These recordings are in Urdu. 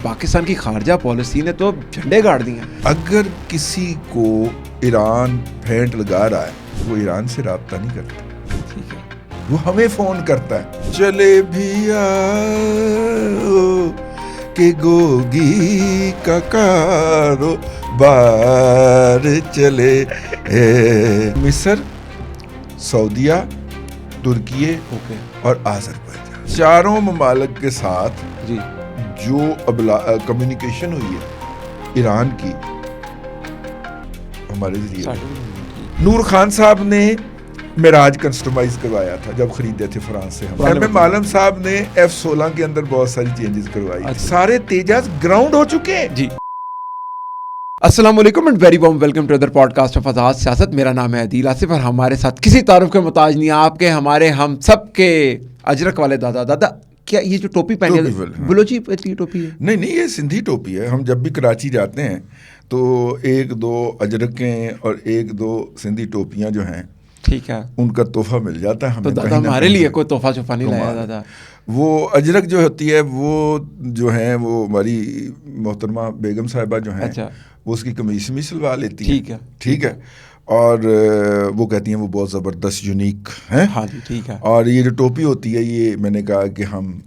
پاکستان کی خارجہ پالیسی نے تو جھنڈے گاڑ دیے ہیں۔ اگر کسی کو ایران پھینٹ لگا رہا ہے وہ ایران سے رابطہ نہیں کرتا، وہ ہمیں فون کرتا ہے، چلے بھی آؤ کہ گوگی کا کاروبار چلے۔ مصر، سعودیہ، ترکیے اور آذربائیجان، چاروں ممالک کے ساتھ جی جو کمیونیکیشن ہوئی ہے ایران کی ہمارے ذریعے، نور خان صاحب نے معراج کسٹمائز کروایا تھا جب خریدے تھے فرانس سے، ایم عالم صاحب نے F-16 کے اندر بہت ساری چینجز کروائی، سارے تیجاز گراؤنڈ ہو چکے ہیں۔ جی السلام علیکم and very warm welcome to other podcast of Azad Siyasat. میرا نام ہے عدیل آصف اور ہمارے ساتھ کسی تعارف کے محتاج نہیں، آپ کے ہمارے ہم سب کے اجرک والے دادا۔ کیا یہ جو ٹوپی پہنی ہے بلوچی ٹوپی ہے؟ نہیں، یہ سندھی ٹوپی ہے۔ ہم جب بھی کراچی جاتے ہیں تو ایک دو اجرکیں اور ایک دو سندھی ٹوپیاں جو ہیں، ٹھیک ہے، ان کا تحفہ مل جاتا ہے ہمیں۔ تو دادا ہمارے لیے کوئی تحفہ چھپا نہیں لایا دادا؟ وہ اجرک جو ہوتی ہے وہ جو ہیں وہ ہماری محترمہ بیگم صاحبہ جو ہیں وہ اس کی قمیص میں سلوا لیتی ہیں، ٹھیک ہے، اور وہ کہتی ہیں وہ بہت زبردست یونیک ہیں۔ ہاں جی ٹھیک ہے۔ اور یہ جو ٹوپی ہوتی ہے یہ میں نے کہا کہ ہم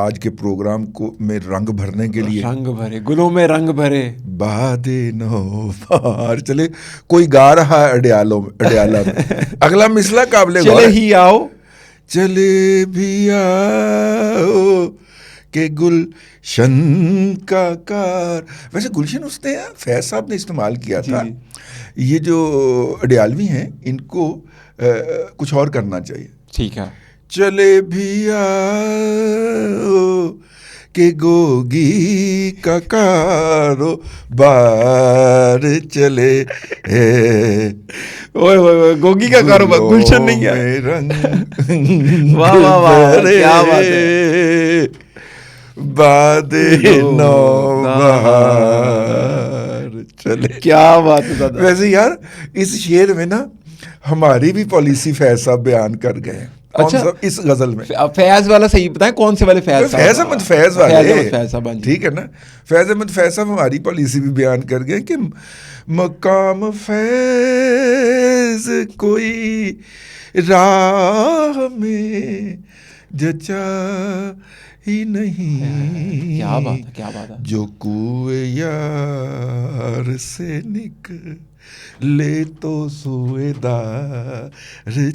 آج کے پروگرام کو میں رنگ بھرنے کے لیے، رنگ بھرے گلوں میں رنگ بھرے باد نو بہار چلے، کوئی گا رہا ہے اڈیالہ میں، اگلا مسئلہ قابل غور، چلے ہی آؤ، چلے بھی آؤ کہ گلشن کا کار۔ ویسے گلشن اس نے فیض صاحب نے استعمال کیا تھا، یہ جو اڈیالوی ہیں ان کو کچھ اور کرنا چاہیے، ٹھیک ہے۔ چلے بھی آؤ کہ گوگی کا کاروبار چلے، گوگی کا کاروبار گلشن نہیں ہے، رنگ واہ واہ واہ کیا بات ہے، باد نو بہار چلے، کیا بات ہے دادا۔ ویسے یار اس شعر میں نا ہماری بھی پالیسی فیض صاحب بیان کر گئے ہیں۔ اچھا، اس غزل میں فیض والا صحیح بتائیں کون سے والے؟ فیض احمد فیض والے، صاحب، ٹھیک ہے نا، فیض احمد فیض صاحب ہماری پالیسی بھی بیان کر گئے کہ مقام فیض کوئی راہ میں جچا ہی نہیں، کیا بات ہے، کیا بات ہے، جو کوئے یار سے نکلے تو سوئے دار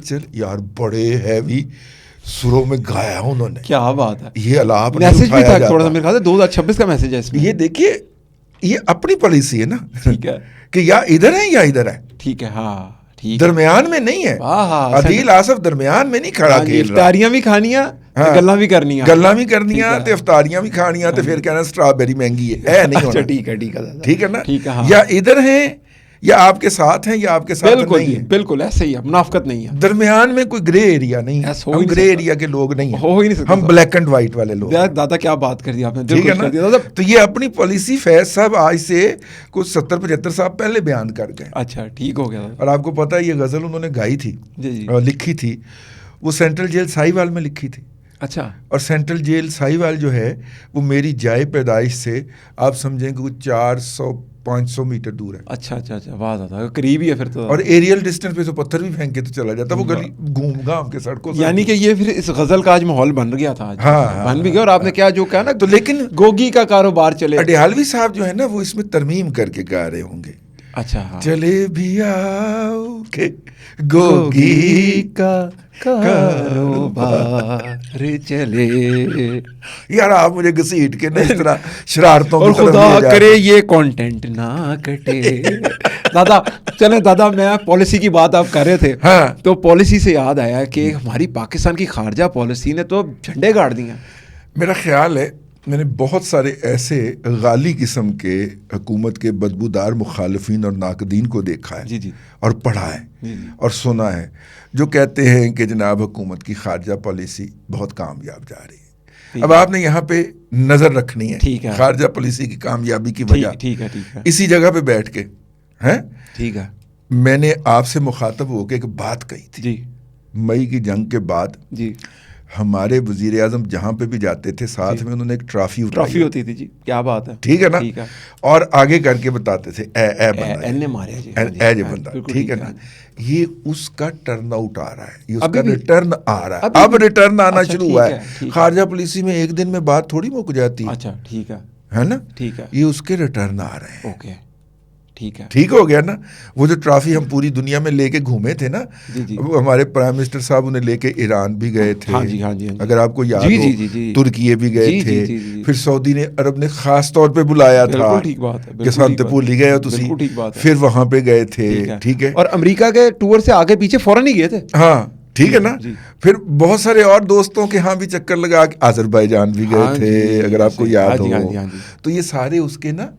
چل۔ یار بڑے ہیوی سروں میں گایا انہوں نے، کیا بات ہے۔ یہ الاپ میسج بھی تھا تھوڑا سا، میرے خیال سے 2026 کا میسج ہے اس میں۔ یہ دیکھیے یہ اپنی پالیسی ہے نا، ٹھیک ہے، کہ یا ادھر ہے یا ادھر ہے، ٹھیک ہے، ہاں ٹھیک، درمیان میں نہیں ہے۔ عدیل آصف درمیان میں نہیں کھڑا کھیل رہا، افطاریاں بھی کھانیاں، گلاں بھی کرنیاں، گلاں بھی کرنیاں تے افطاریاں بھی کھانیاں تے پھر کہنا اسٹرابیری مہنگی ہے، نہیں ہونا، ٹھیک ہے، ٹھیک ہے نا، ٹھیک ہے، یا ادھر ہیں یا آپ کے ساتھ ہیں یا آپ کے ساتھ نہیں ہے، بالکل ایسے ہی ہے، منافقت نہیں ہے، درمیان میں کوئی گرے ایریا نہیں ہے، ہم گرے ایریا کے لوگ نہیں ہیں، ہو ہی نہیں سکتا، ہم بلیک اینڈ وائٹ والے لوگ۔ دادا کیا بات کر دی آپ نے، ٹھیک ہے نا، تو یہ اپنی پالیسی فیض صاحب آج سے کچھ 70-75 سال پہلے بیان کر گئے۔ اچھا ٹھیک ہو گیا۔ اور آپ کو پتا ہے یہ غزل انہوں نے گائی تھی، لکھی تھی، وہ سینٹرل جیل ساہیوال میں لکھی تھی۔ اچھا، اور سینٹرل جیل ساہیوال جو ہے وہ میری جائے پیدائش سے آپ سمجھیں کہ 400-500 میٹر دور ہے۔ اچھا اچھا اچھا، واہ دادا قریب ہی ہے پھر تو، اور ایریل ڈسٹینس پہ تو پتھر بھی پھینک کے تو چلا جاتا، وہ گلی گھوم گھام کے سڑکوں سے، یعنی کہ یہ پھر اس غزل کا آج ماحول بن گیا تھا، بن بھی گیا۔ اور آپ نے کیا جو کہا نا، تو لیکن گوگی کا کاروبار چلے، اڈیالوی صاحب جو ہے نا وہ اس میں ترمیم کر کے گا رہے ہوں گے۔ اچھا، چلے بھی آؤ کہ گوگی کا کاروبار چلے۔ یار آپ مجھے گھسیٹ کے نا اس طرح شرارتوں اور خدا کرے یہ کانٹینٹ نہ کٹے۔ دادا چلیں دادا، میں پالیسی کی بات آپ کر رہے تھے، تو پالیسی سے یاد آیا کہ ہماری پاکستان کی خارجہ پالیسی نے تو جھنڈے گاڑ دیے ہیں۔ میرا خیال ہے میں نے بہت سارے ایسے غالی قسم کے حکومت کے بدبودار مخالفین اور ناقدین کو دیکھا ہے، جی، اور پڑھا ہے اور سنا ہے، جو کہتے ہیں کہ جناب حکومت کی خارجہ پالیسی بہت کامیاب جا رہی ہے۔ اب آپ نے یہاں پہ نظر رکھنی ہے خارجہ پالیسی کی کامیابی کی وجہ، ٹھیک ہے، اسی جگہ پہ بیٹھ کے ہیں، ٹھیک ہے، میں نے آپ سے مخاطب ہو کے ایک بات کہی تھی، مئی کی جنگ کے بعد ہمارے وزیر اعظم جہاں پہ بھی جاتے تھے ساتھ میں انہوں نے ایک ٹرافی ہوتی تھی جی. کیا بات ہے. ٹھیک ہے نا, اور آگے کر کے بتاتے تھے اے بندہ, ٹھیک ہے نا. یہ اس کا ٹرن آؤٹ آ رہا ہے, یہ اس کا ریٹرن آ رہا ہے, اب ریٹرن آنا شروع ہوا ہے. خارجہ پالیسی میں ایک دن میں بات تھوڑی مک جاتی ہے. اچھا ٹھیک ہے نا, یہ اس کے ریٹرن آ رہے ہیں. اوکے ٹھیک ہو گیا نا. وہ جو ٹرافی ہم پوری دنیا میں لے کے گھومے تھے نا, ہمارے پرائم منسٹر صاحب انہیں لے کے ایران بھی گئے تھے, اگر آپ کو یاد ہو, ترکیے بھی گئے تھے, پھر سعودی عرب نے خاص طور پہ بلایا تھا کہ سنتپولی گئے تسی, پھر وہاں پہ گئے تھے. ٹھیک ہے, اور امریکہ کے ٹور سے آگے پیچھے فوراً ہی گئے تھے. ہاں ٹھیک ہے نا. پھر بہت سارے اور دوستوں کے ہاں بھی چکر لگا کے آذربائیجان بھی گئے تھے, اگر آپ کو یاد ہو. تو یہ سارے اس کے نا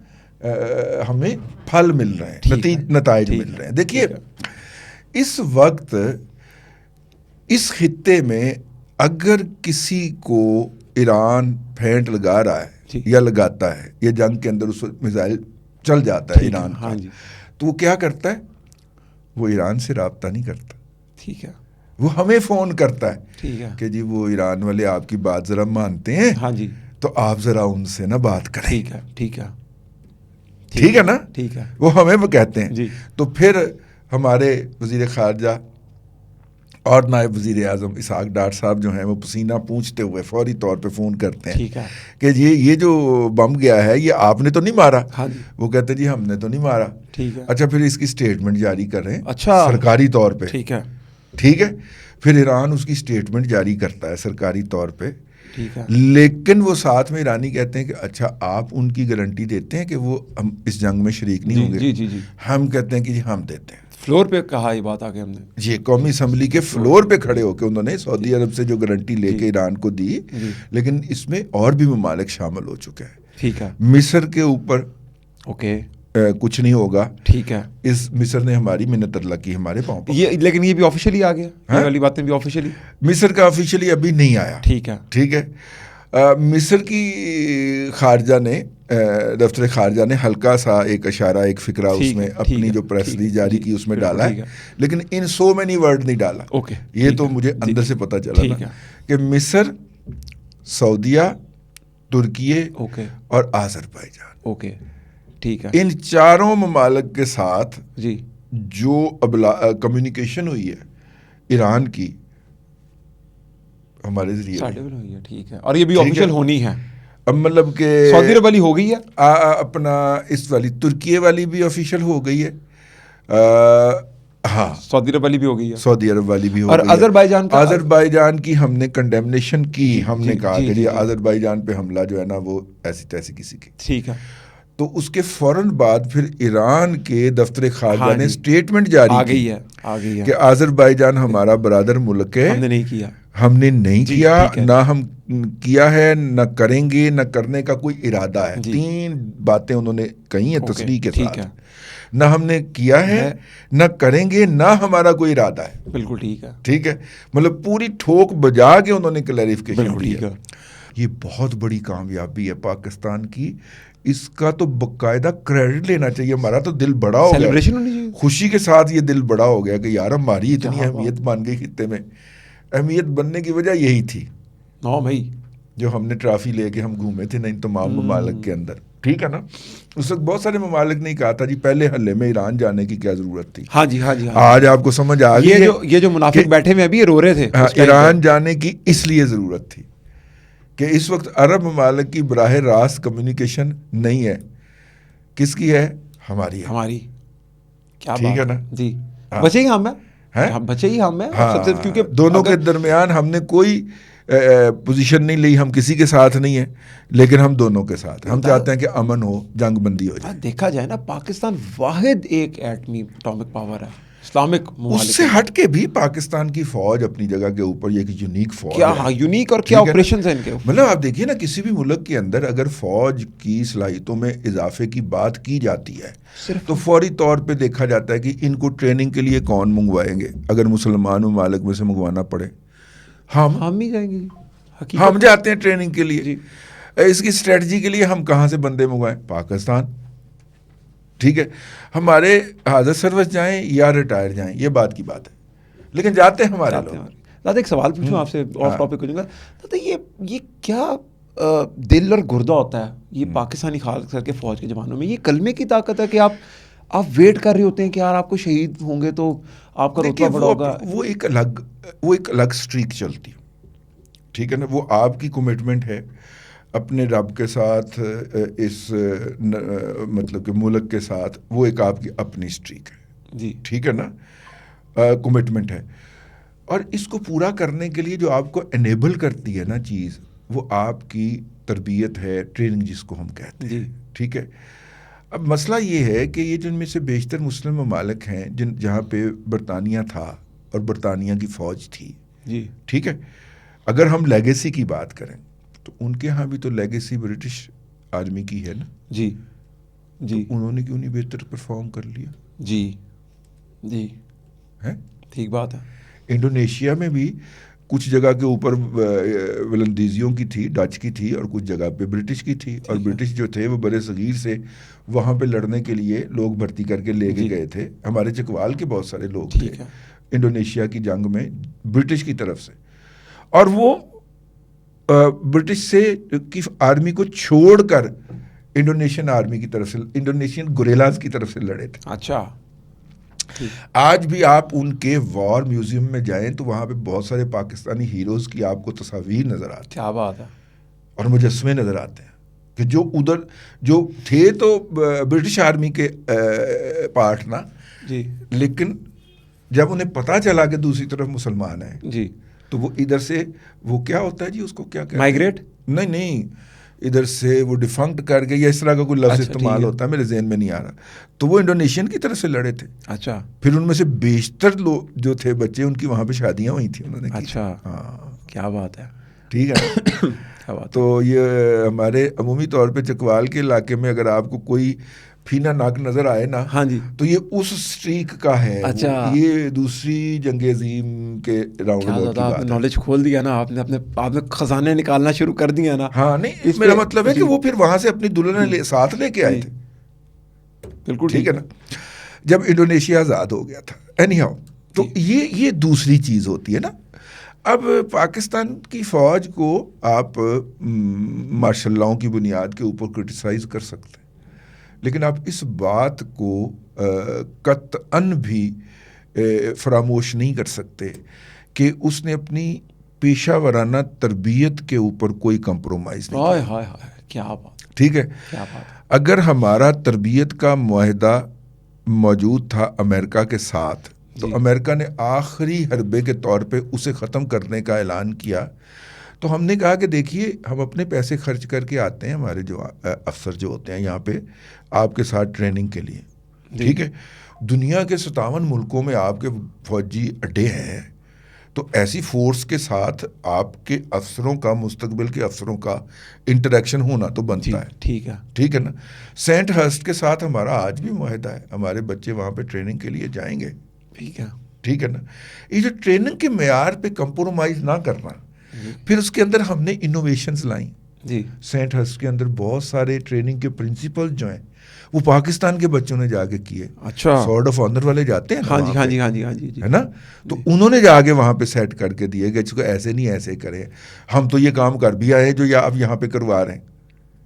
ہمیں پھل مل رہے ہیں, نتائج مل رہے ہیں. دیکھیے اس وقت اس خطے میں اگر کسی کو ایران پھینٹ لگا رہا ہے یا لگاتا ہے, یا جنگ کے اندر اس میزائل چل جاتا ہے ایران کا, تو وہ کیا کرتا ہے, وہ ایران سے رابطہ نہیں کرتا. ٹھیک ہے, وہ ہمیں فون کرتا ہے کہ جی وہ ایران والے آپ کی بات ذرا مانتے ہیں, تو آپ ذرا ان سے نا بات کریں. ٹھیک ہے نا, وہ ہمیں کہتے ہیں. تو پھر ہمارے وزیر خارجہ اور نائب وزیر اعظم اسحاق ڈار صاحب جو ہیں وہ پسینہ پوچھتے ہوئے فوری طور پہ فون کرتے ہیں کہ یہ جو بم گیا ہے یہ آپ نے تو نہیں مارا. وہ کہتے ہیں جی ہم نے تو نہیں مارا. اچھا, پھر اس کی اسٹیٹمنٹ جاری کر رہے ہیں سرکاری طور پہ. ٹھیک ہے, پھر ایران اس کی اسٹیٹمنٹ جاری کرتا ہے سرکاری طور پہ. لیکن وہ ساتھ میں ایرانی کہتے ہیں کہ اچھا آپ ان کی گارنٹی دیتے ہیں کہ وہ ہم اس جنگ میں شریک نہیں ہوں گے. ہم کہتے ہیں کہ جی ہم دیتے ہیں. فلور پہ کہا یہ بات آگے ہم نے, جی قومی اسمبلی کے فلور پہ کھڑے ہو کے انہوں نے سعودی عرب سے جو گارنٹی لے کے ایران کو دی. لیکن اس میں اور بھی ممالک شامل ہو چکے ہیں. ٹھیک ہے, مصر کے اوپر کچھ نہیں ہوگا. ٹھیک ہے, اس مصر نے ہماری منت اللہ کی ہمارے پاؤں پر. لیکن یہ بھی آفیشلی آ گیا, یہ والی باتیں بھی آفیشلی. مصر کا آفیشلی ابھی نہیں آیا. ٹھیک ہے. مصر کی خارجہ نے دفتر خارجہ نے ہلکا سا ایک اشارہ ایک فکرہ اس میں اپنی جو پریس ریلیز جاری کی اس میں ڈالا ہے, لیکن ان سو مینی ورڈ نہیں ڈالا. یہ تو مجھے اندر سے پتہ چلا نا کہ مصر, سعودیہ, ترکیے اور آذربائیجان, ٹھیک ہے, ان چاروں ممالک کے ساتھ جو کمیونیکیشن ہوئی ہے ایران کی ہمارے ذریعے. ٹھیک ہے, اور یہ بھی آفیشیل ہونی ہے. اب مطلب کہ سعودی عرب والی ہو گئی ہے, اپنا اس والی ترکیے والی بھی آفیشیل ہو گئی ہے. ہاں سعودی عرب والی بھی ہو گئی ہے, سعودی عرب والی بھی ہو اور گئی. آذربائیجان کی ہم نے کنڈیمنیشن کی, ہم نے کہا کہ یہ آذربائیجان پہ حملہ جو ہے نا وہ ایسی تیسی کسی کی. ٹھیک ہے, تو اس کے فوراً بعد پھر ایران کے دفتر خارجہ نے اسٹیٹمنٹ جاری کی کہ آذربائیجان ہمارا برادر ملک ہے, ہم نے نہیں کیا, نہ ہم کیا ہے, نہ کریں گے, نہ کرنے کا کوئی ارادہ ہے. 3 باتیں انہوں نے کہی ہیں تصریح کے ساتھ. نہ ہم نے کیا ہے, نہ کریں گے, نہ ہمارا کوئی ارادہ ہے. بالکل ٹھیک ہے, مطلب پوری ٹھوک بجا کے انہوں نے کلیریفیکیشن دیا. یہ بہت بڑی کامیابی ہے پاکستان کی. اس کا تو باقاعدہ کریڈٹ لینا چاہیے. ہمارا تو دل بڑا ہو گیا, خوشی کے ساتھ یہ دل بڑا ہو گیا کہ یار ہماری اتنی اہمیت بن گئی خطے میں. اہمیت بننے کی وجہ یہی تھی بھائی, جو ہم نے ٹرافی لے کے ہم گھومے تھے نا ان تمام ممالک کے اندر. ٹھیک ہے نا, اس وقت بہت سارے ممالک نے کہا تھا جی پہلے حلے میں ایران جانے کی کیا ضرورت تھی. آج آپ کو سمجھ آ گئی یہ جو منافق بیٹھے ہوئے ابھی رو رہے تھے, ایران جانے کی اس لیے ضرورت تھی کہ اس وقت عرب ممالک کی براہ راست کمیونیکیشن نہیں ہے. کس کی ہے؟ ہماری. ٹھیک ہے نا جی, بچے ہی ہم ہیں, بچے ہی ہم ہیں, کیونکہ دونوں کے درمیان ہم نے کوئی پوزیشن نہیں لی, ہم کسی کے ساتھ نہیں ہیں, لیکن ہم دونوں کے ساتھ. ہم چاہتے ہیں کہ امن ہو, جنگ بندی ہو جائے. دیکھا جائے نا پاکستان واحد ایک ایٹمی اٹامک پاور ہے اسلامک ممالک. اس سے ہٹ کے بھی پاکستان کی فوج اپنی جگہ کے اوپر یہ ایک یونیک فوج کیا ہے, یونیک, اور کیا آپریشنز ہیں ان کے. مطلب آپ دیکھیے نا کسی بھی ملک کے اندر اگر فوج کی صلاحیتوں میں اضافے کی بات کی جاتی ہے تو فوری طور پہ دیکھا جاتا ہے کہ ان کو ٹریننگ کے لیے کون منگوائیں گے. اگر مسلمان ممالک میں سے منگوانا پڑے ہم ہی جائیں گے, ہم جاتے ہیں ٹریننگ کے لیے. اس کی اسٹریٹجی کے لیے ہم کہاں سے بندے منگوائیں؟ پاکستان. ٹھیک ہے, ہمارے حاضر سروس جائیں یا ریٹائر جائیں یہ بات کی بات ہے, لیکن جاتے ہیں ہمارے لوگ. دادا ایک سوال پوچھوں آپ سے, آف ٹاپک ہو جائے گا دادا, یہ کیا دل اور گردہ ہوتا ہے یہ پاکستانی خاص کر کے فوج کے جوانوں میں, یہ کلمے کی طاقت ہے کہ آپ ویٹ کر رہے ہوتے ہیں کہ یار آپ کو شہید ہوں گے تو آپ کا رتبہ بڑا ہوگا. وہ ایک الگ سٹریک چلتی, ٹھیک ہے نا, وہ آپ کی کمٹمنٹ ہے اپنے رب کے ساتھ, اس مطلب کہ ملک کے ساتھ, وہ ایک آپ کی اپنی سٹریک ہے جی, ٹھیک ہے نا, کمٹمنٹ ہے. اور اس کو پورا کرنے کے لیے جو آپ کو انیبل کرتی ہے نا چیز, وہ آپ کی تربیت ہے, ٹریننگ جس کو ہم کہتے ہیں, ٹھیک ہے. اب مسئلہ یہ ہے کہ یہ جن میں سے بیشتر مسلم ممالک ہیں جہاں پہ برطانیہ تھا اور برطانیہ کی فوج تھی, جی ٹھیک ہے, اگر ہم لیگیسی کی بات کریں تو ان کے ہاں بھی تو لیگیسی برٹش آرمی کی ہے نا. جی جی, انہوں نے کیوں نہیں بہتر پرفارم کر لیا؟ جی جی, ہے ٹھیک بات ہے. انڈونیشیا میں بھی کچھ جگہ کے اوپر ولندیزیوں کی تھی, ڈچ کی تھی, اور کچھ جگہ پہ برٹش کی تھی, اور برٹش جو تھے وہ برے صغیر سے وہاں پہ لڑنے کے لیے لوگ بھرتی کر کے لے کے گئے تھے. ہمارے چکوال کے بہت سارے لوگ تھے انڈونیشیا کی جنگ میں برٹش کی طرف سے, اور وہ برٹش سے کی آرمی کو چھوڑ کر انڈونیشین آرمی کی طرف سے, انڈونیشین گوریلاز کی طرف سے لڑے تھے. اچھا, آج بھی آپ ان کے وار میوزیم میں جائیں تو وہاں پہ بہت سارے پاکستانی ہیروز کی آپ کو تصاویر نظر آتی ہیں. کیا بات ہے. اور مجسمے نظر آتے ہیں کہ جو ادھر جو تھے تو برٹش آرمی کے پارٹ نا, جی, لیکن جب انہیں پتہ چلا کہ دوسری طرف مسلمان ہیں, جی, تو وہ ادھر سے وہ کیا ہوتا ہے جی, اس کو کیا کہتے ہیں, مائگریٹ, نہیں, ادھر سے وہ ڈیفنکٹ کر کے یا اس طرح کا کوئی لفظ استعمال ہوتا ہے, میرے ذہن میں نہیں آ رہا. تو وہ انڈونیشین کی طرف سے لڑے تھے. اچھا, پھر ان میں سے بیشتر لوگ جو تھے بچے, ان کی وہاں پہ شادیاں ہوئی تھیں انہوں نے. اچھا, ہاں, کیا بات ہے. ٹھیک ہے. تو یہ ہمارے عمومی طور پہ چکوال کے علاقے میں اگر آپ کو کوئی پھینا ناک نظر آئے نا, ہاں جی, تو یہ اس سٹریک کا ہے. اچھا, یہ دوسری جنگ عظیم کے راؤنڈ اباؤٹ کی بات ہے. نالج کھول دیا نا آپ نے خزانے نکالنا شروع کر دیا نا. ہاں, نہیں, میرا مطلب ہے کہ وہ پھر وہاں سے اپنی دلہن ساتھ لے کے آئے تھے. بالکل ٹھیک ہے نا, جب انڈونیشیا آزاد ہو گیا تھا. اینی ہاؤ, تو یہ دوسری چیز ہوتی ہے نا. اب پاکستان کی فوج کو آپ مارشل لاؤں کی بنیاد کے اوپر کرٹیسائز کر سکتے ہیں, لیکن آپ اس بات کو قطعاً بھی فراموش نہیں کر سکتے کہ اس نے اپنی پیشہ ورانہ تربیت کے اوپر کوئی کمپرومائز نہیں کیا. کیا بات, ٹھیک ہے. کیا بات. اگر ہمارا تربیت کا معاہدہ موجود تھا امریکہ کے ساتھ, تو امریکہ نے آخری حربے کے طور پہ اسے ختم کرنے کا اعلان کیا. تو ہم نے کہا کہ دیکھیے, ہم اپنے پیسے خرچ کر کے آتے ہیں, ہمارے جو افسر جو ہوتے ہیں یہاں پہ آپ کے ساتھ ٹریننگ کے لیے, ٹھیک ہے. دنیا کے 57 ملکوں میں آپ کے فوجی اڈے ہیں, تو ایسی فورس کے ساتھ آپ کے افسروں کا, مستقبل کے افسروں کا انٹریکشن ہونا تو بنتا ہے. ٹھیک ہے, ٹھیک ہے نا. سینٹ ہرسٹ کے ساتھ ہمارا آج بھی معاہدہ ہے, ہمارے بچے وہاں پہ ٹریننگ کے لیے جائیں گے. ٹھیک ہے, ٹھیک ہے نا. یہ جو ٹریننگ کے معیار پہ کمپرومائز نہ کرنا, پھر اس کے اندر ہم نے انوویشنز لائیں. جی, سینٹ ہرسٹ کے اندر بہت سارے ٹریننگ کے پرنسپل جو ہیں وہ پاکستان کے بچوں نے جا کے کیے. اچھا, سورڈ آف آنر والے جاتے ہیں نا, ہاں جی, ہاں جی, ہاں جی, ہاں جی, ہے نا. تو انہوں نے جا کے وہاں پہ سیٹ کر کے دیے کہ اس کو ایسے نہیں ایسے کریں, ہم تو یہ کام کر بھی آئے جو اب یہاں پہ کروا رہے ہیں.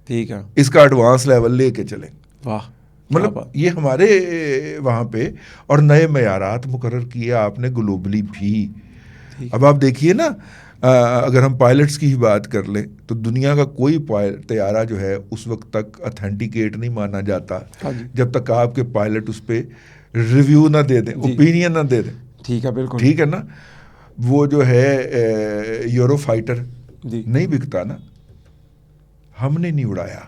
ٹھیک ہے, اس کا ایڈوانس لیول لے کے چلیں. واہ, مطلب یہ ہمارے وہاں پہ, اور نئے معیارات مقرر کیے آپ نے گلوبلی بھی. اب آپ دیکھیے نا, اگر ہم پائلٹس کی ہی بات کر لیں تو دنیا کا کوئی طیارہ جو ہے اس وقت تک اتھینٹیکیٹ نہیں مانا جاتا جب تک آپ کے پائلٹ اس پہ ریویو نہ دے دیں, اوپینین نہ دے دیں. ٹھیک ہے, بالکل ٹھیک ہے نا. وہ جو ہے یورو فائٹر نہیں بکتا نا, ہم نے نہیں اڑایا.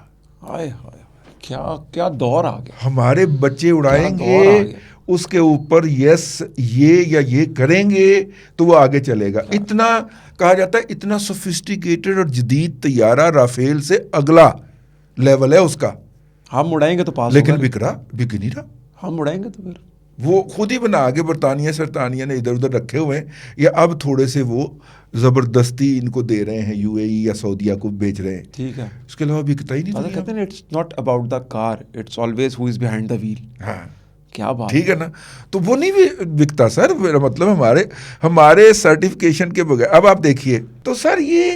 کیا دور آ گیا. ہمارے بچے اڑائیں گے, اس کے اوپر یس یہ یا یہ کریں گے تو وہ آگے چلے گا. اتنا کہا جاتا ہے, اتنا سوفسٹیکیٹڈ اور جدید طیارہ رافیل سے اگلا لیول ہے اس کا. ہم اڑائیں گے تو پاس, لیکن بک ہی نہیں رہا. ہم اڑائیں گے تو پھر وہ خود ہی بنا کے برطانیہ نے ادھر ادھر رکھے ہوئے ہیں, یا اب تھوڑے سے وہ زبردستی ان کو دے رہے ہیں, یو اے ای یا سعودیہ کو بیچ رہے ہیں. ٹھیک ہے, اس کے علاوہ بکتا ہی نہیں. کہتے ہیں it's not about the car, it's always who is behind the wheel. ہاں, کیا بات ٹھیک ہے نا. تو وہ نہیں بکتا سر, میرا مطلب ہمارے سرٹیفکیشن کے بغیر. اب آپ دیکھیے تو سر یہ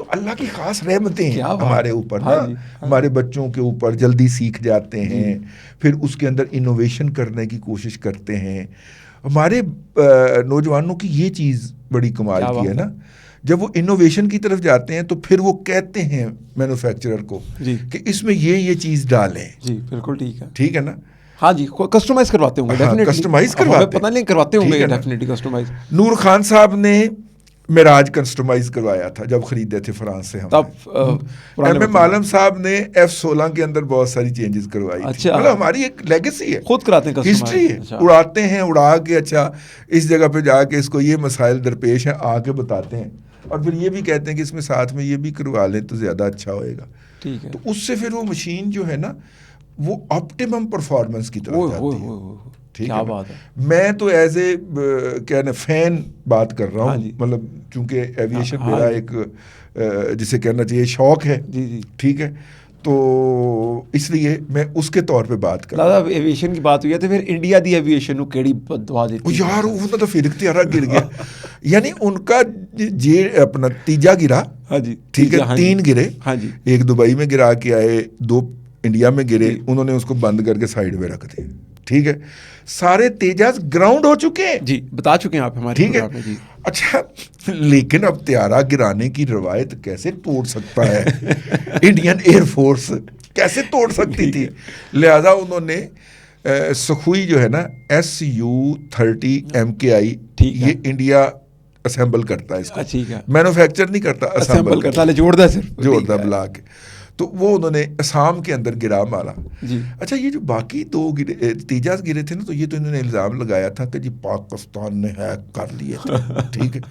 اللہ کی خاص رحمتیں ہیں ہمارے اوپر نا, ہمارے بچوں کے اوپر جلدی سیکھ جاتے ہیں, پھر اس کے اندر انوویشن کرنے کی کوشش کرتے ہیں. ہمارے نوجوانوں کی یہ چیز بڑی کمال کی ہے نا, جب وہ انوویشن کی طرف جاتے ہیں تو پھر وہ کہتے ہیں مینوفیکچرر کو کہ اس میں یہ چیز ڈالیں. جی بالکل ٹھیک ہے, ٹھیک ہے نا. ہاں جی, کسٹمائز کرواتے ہوں گے ڈیفینیٹلی, کسٹمائز کرواتے پتہ نہیں کرواتے ہوں گے ڈیفینیٹلی کسٹمائز. نور خان صاحب نے معراج کسٹمائز کروایا تھا جب خریدے تھے فرانس سے ہم. تب ایم ایم عالم صاحب نے F-16 کے اندر بہت ساری چینجز کروائی تھی. مطلب ہماری ایک لیگیسی ہے, خود کراتے ہیں, ہسٹری ہے, اڑاتے ہیں, اڑا کے اچھا اس جگہ پہ جا کے اس کو یہ مسائل درپیش ہیں آ کے بتاتے ہیں, اور پھر یہ بھی کہتے ہیں کہ اس میں ساتھ میں یہ بھی کروا لیں تو زیادہ اچھا ہوئے گا. ٹھیک ہے, تو اس سے پھر وہ مشین جو ہے نا وہ آپٹیمم پرفارمنس کی طرف جاتی ہے. ٹھیک ہے, بات ہے. میں تو ایز اے کہنا فین بات کر رہا ہوں, مطلب چونکہ ایویشن میرا ایک جسے کہنا چاہیے شوق ہے. ٹھیک ہے, تو اس لیے میں اس کے طور پہ بات کر رہا ہوں. ایویشن کی بات ہوئی ہے تو پھر انڈیا دی ایویشن نو کیڑی بدوا دیتی یار, وہ تو پھر اختیارہ گر گیا. یعنی ان کا اپنا تیجا گرا. ہاں جی, ٹھیک ہے, 3 گرے. ہاں جی, ایک دبئی میں گرا کے آئے, 2 انڈیا میں گرے, انہوں نے اس کو بند کر کے سائڈ میں رکھ دیا. ٹھیک ہے, سارے تیجاز گراؤنڈ ہو چکے ہیں. جی بتا چکے ہیں آپ ہمارے. ٹھیک ہے, اچھا لیکن اب طیارہ گرانے کی روایت کیسے توڑ سکتا ہے انڈین ایئر فورس, کیسے توڑ سکتی تھی؟ لہذا انہوں نے سخوئی جو ہے نا Su-30 MKI, یہ انڈیا اسمبل کرتا ہے اس کو, مینوفیکچر نہیں کرتا, اسمبل کرتا, جوڑتا صرف جوڑتا بلا کے. تو وہ انہوں نے اسام کے اندر گرا مارا. اچھا, یہ جو باقی 2 تیجاز گرے تھے نا, تو یہ تو انہوں نے الزام لگایا تھا کہ جی پاکستان نے ہیک کر لیے تھے. ٹھیک ہے,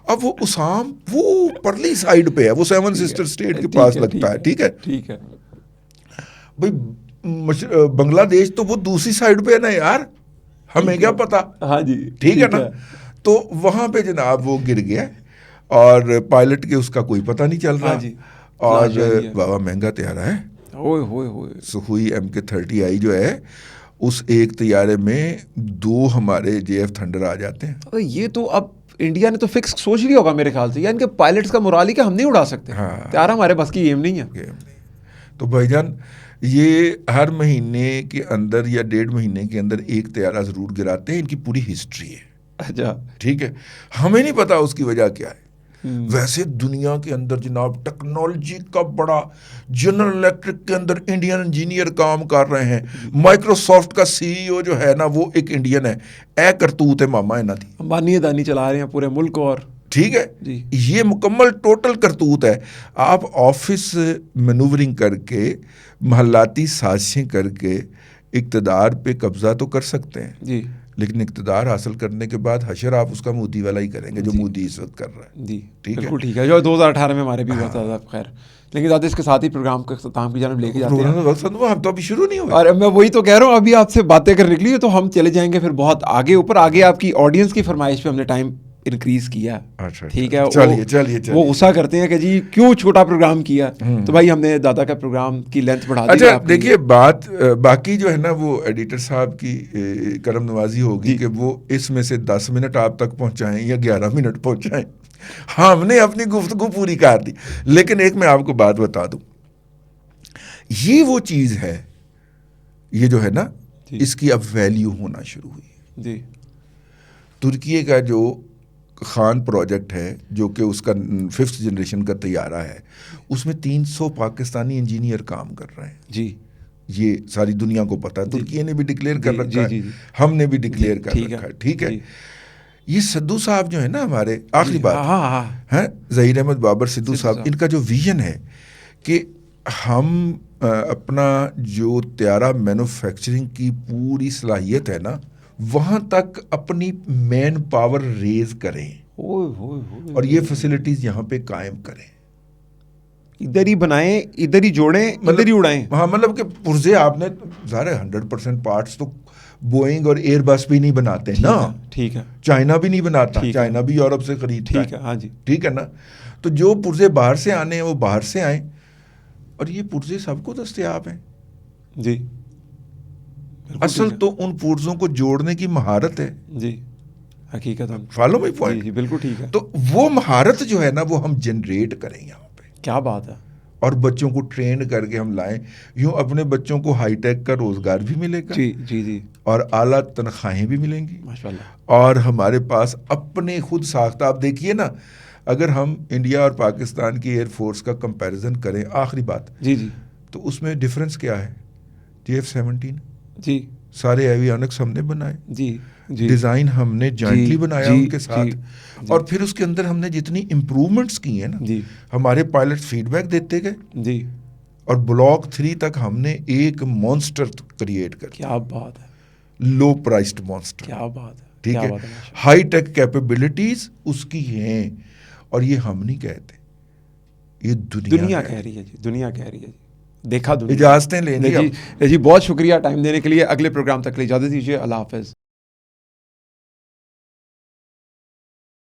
اب وہ اسام وہ پرلی سائڈ پہ ہے, وہ 7 سسٹر اسٹیٹ کے پاس لگتا ہے. ٹھیک ہے, ٹھیک ہے بھائی, بنگلہ دیش تو وہ دوسری سائڈ پہ ہے نا یار, ہمیں کیا پتا. ہاں جی, ٹھیک ہے نا. تو وہاں پہ جناب وہ گر گیا, اور پائلٹ کے اس کا کوئی پتہ نہیں چل رہا. اور بابا مہنگا طیارہ ہے. سخوئی MK-30I جو ہے, اس ایک طیارے میں 2 ہمارے JF تھنڈر آ جاتے ہیں. یہ تو اب انڈیا نے تو فکس سوچ لیا ہوگا میرے خیال سے, یعنی کہ پائلٹس کا مرال ہی کہ ہم نہیں اڑا سکتے, طیارہ ہمارے بس کی گیم نہیں ہے. تو بھائی جان, یہ ہر مہینے کے اندر یا 1.5 مہینے کے اندر ایک طیارہ ضرور گراتے ہیں. ان کی پوری ہسٹری ہے. اچھا, ٹھیک ہے, ہمیں نہیں پتا اس کی وجہ کیا ہے. ویسے دنیا کے اندر جناب ٹیکنالوجی کا بڑا, جنرل الیکٹرک کے اندر انڈین انجینئر کام کر رہے ہیں. مائکروسافٹ کا CEO جو ہے نا وہ ایک انڈین ہے. اے کرتوت ہے ماما ہے نا تھی, امبانی ادانی چلا رہے ہیں پورے ملک. اور ٹھیک ہے, یہ مکمل ٹوٹل کرتوت ہے. آپ آفس مینوورنگ کر کے, محلاتی سازشیں کر کے اقتدار پہ قبضہ تو کر سکتے ہیں. جی, لیکن اقتدار حاصل کرنے کے بعد حشر آپ اس کا مودی والا ہی کریں گے, جو مودی اس وقت کر رہا ہے. جی بالکل ٹھیک ہے, جو 2018 میں ہمارے بھی بہت زیادہ. خیر, لیکن زیادہ اس کے ساتھ ہی پروگرام کو اختتام کی جانب لے کے جاتے ہیں. ہم تو ابھی شروع نہیں ہوئے, اور میں وہی تو کہہ رہا ہوں, ابھی آپ سے باتیں کرنے کے لیے تو ہم چلے جائیں گے پھر بہت آگے اوپر. آگے آپ کی آڈینس کی فرمائش پہ ہم نے ٹائم انکریز کیا. ٹھیک ہے, چلیے وہ غصہ کرتے ہیں کہ جی کیوں چھوٹا پروگرام کیا, تو بھائی ہم نے دادا کا پروگرام کی لینتھ بڑھا دی. اچھا دیکھیے, بات باقی جو ہے نا وہ ایڈیٹر صاحب کی کرم نوازی ہوگی کہ وہ اس میں سے 10 منٹ آپ تک پہنچائیں یا 11 منٹ پہنچائیں. ہم نے اپنی گفتگو پوری کر دی. لیکن ایک میں آپ کو بات بتا دوں, یہ وہ چیز ہے, یہ جو ہے نا اس کی اب ویلیو ہونا شروع ہوئی. جی, ترکی کا جو خان پروجیکٹ ہے, جو کہ اس کا 5th جنریشن کا طیارہ ہے, اس میں 300 پاکستانی انجینئر کام کر رہے ہیں. جی, یہ ساری دنیا کو پتا ہے. ترکی نے بھی ڈکلیئر کر رکھا ہے, ہم نے بھی ڈکلیئر کر رکھا ہے. ٹھیک ہے, یہ سدھو صاحب جو ہے نا ہمارے, آخری بات ہے ظہیر احمد بابر سدھو صاحب, ان کا جو ویژن ہے کہ ہم اپنا جو طیارہ مینوفیکچرنگ کی پوری صلاحیت ہے نا وہاں تک اپنی مین پاور ریز کریں, اور یہ فیسلٹیز یہاں پہ قائم کریں. ادھر ہی بنائیں, ادھر ہی جوڑیں, ادھر ہی اڑائیں. ہاں, مطلب کہ پرزے آپ نے ظاہر 100% پارٹس تو بوئنگ اور ایئر بس بھی نہیں بناتے نا. ٹھیک ہے, چائنا بھی نہیں بناتا, چائنا بھی یورپ سے خریدتا ہے. ٹھیک ہے, ہاں جی, ٹھیک ہے نا. تو جو پرزے باہر سے آنے ہیں وہ باہر سے آئیں, اور یہ پرزے سب کو دستیاب ہیں. جی, اصل تو ان پرزوں کو جوڑنے کی مہارت ہے. جی حقیقت. Follow my point. جی بالکل ٹھیک ہے. تو وہ مہارت جو ہے نا وہ ہم جنریٹ کریں یہاں پہ. کیا بات ہے. اور بچوں کو ٹرین کر کے ہم لائیں. یوں اپنے بچوں کو ہائی ٹیک کا روزگار بھی ملے گا. جی جی جی. اور اعلیٰ تنخواہیں بھی ملیں گی ماشاءاللہ. اور ہمارے پاس اپنے خود ساختہ. آپ دیکھیے نا اگر ہم انڈیا اور پاکستان کی ایئر فورس کا کمپیریزن کریں, آخری بات, جی جی, تو اس میں ڈفرنس کیا ہے؟ JF-17 جی سارے ایویونکس ہم نے بنائے. جی جی. ڈیزائن ہم نے جوائنٹلی بنایا ان کے ساتھ. اور پھر اس کے اندر ہم نے جتنی امپرومنٹس کی ہیں نا, ہمارے پائلٹ فیڈ بیک دیتے گئے. جی. اور بلاک 3 تک ہم نے ایک مانسٹر کریٹ کر. کیا بات ہے. لو پرائسڈ مانسٹر. کیا بات ہے. ٹھیک ہے. ہائی ٹیک کیپیبلٹیز اس کی ہیں. اور یہ ہم نہیں کہتے, یہ دنیا کہہ رہی ہے. جی دنیا کہہ رہی ہے. جی دیکھا دنیا. اجازتیں لیں. جی بہت شکریہ ٹائم دینے کے لیے. اگلے پروگرام تک کے لیے اجازت دیجیے. اللہ حافظ.